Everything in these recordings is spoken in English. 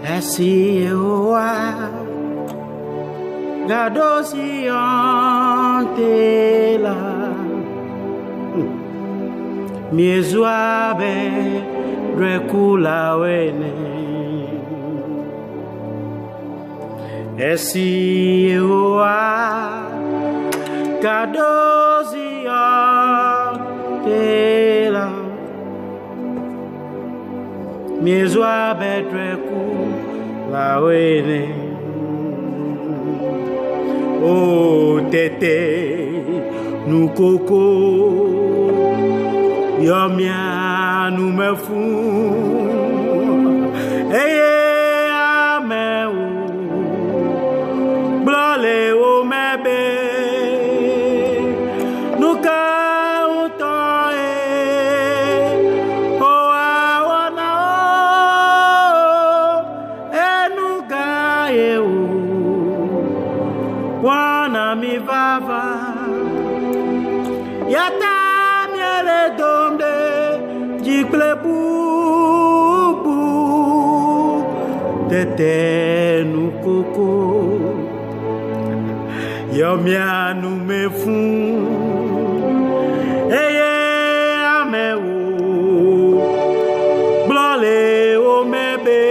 Asiwa gadosi antela miezwabe drekula wene Asiwa gadosi antela miezwabe drekula wene Oh tete nukoko yomia numefu eye ameu blole o mebe nuka utoe o awana o enuka eu Wana mi vava Yata miele domde Jikle bubu Tete nu koko Yomianu me fun Eye ame o Blole o mebe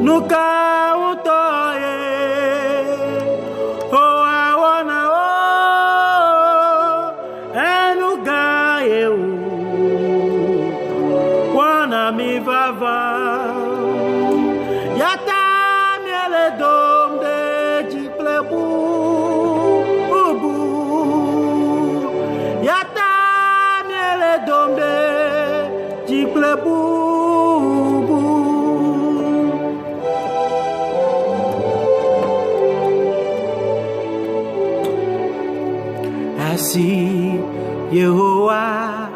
Nuka utoye mi vava Yata miele dom de jiple bubu Yata miele dom de jiple bubu Asi Yehovah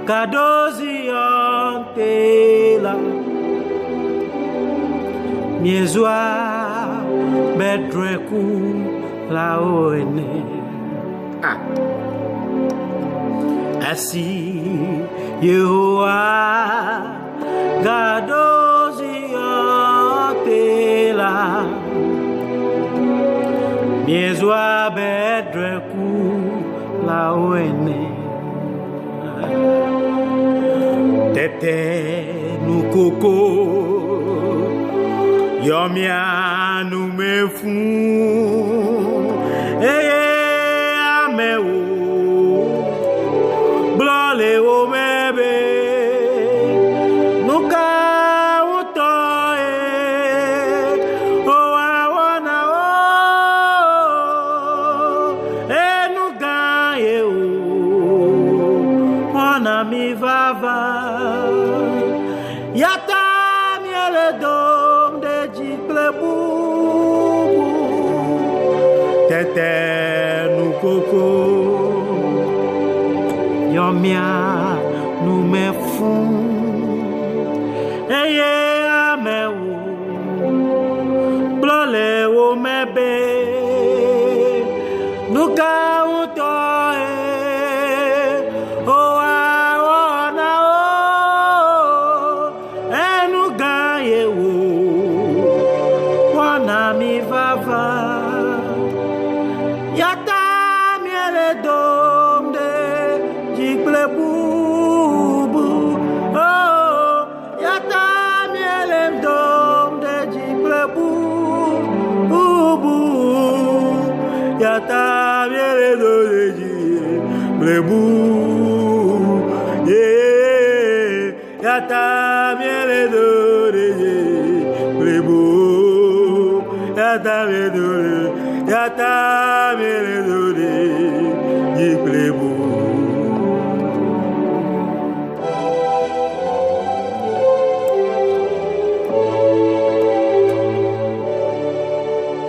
kadozi antela miezwa bedreku la oene Asi Yehovah kadozi antela miezwa bedreku la oene Tete nukoko Yomia numefu Eye ameu Blole o mebe Nuka utoe O awana o Enuga eu Wana mi vava Yata miele dom de jiple bubu Tete nukoko Yomia numefu Eye ameu Blole o mebe Nuka utoe mi vava Yata miele dom de jiple bubu Oh Yata miele dom de jiple bubu Yata miele dom de jiple bubu Yeah Yata miele dom de jiple bubu Yata me dure, jiple bu.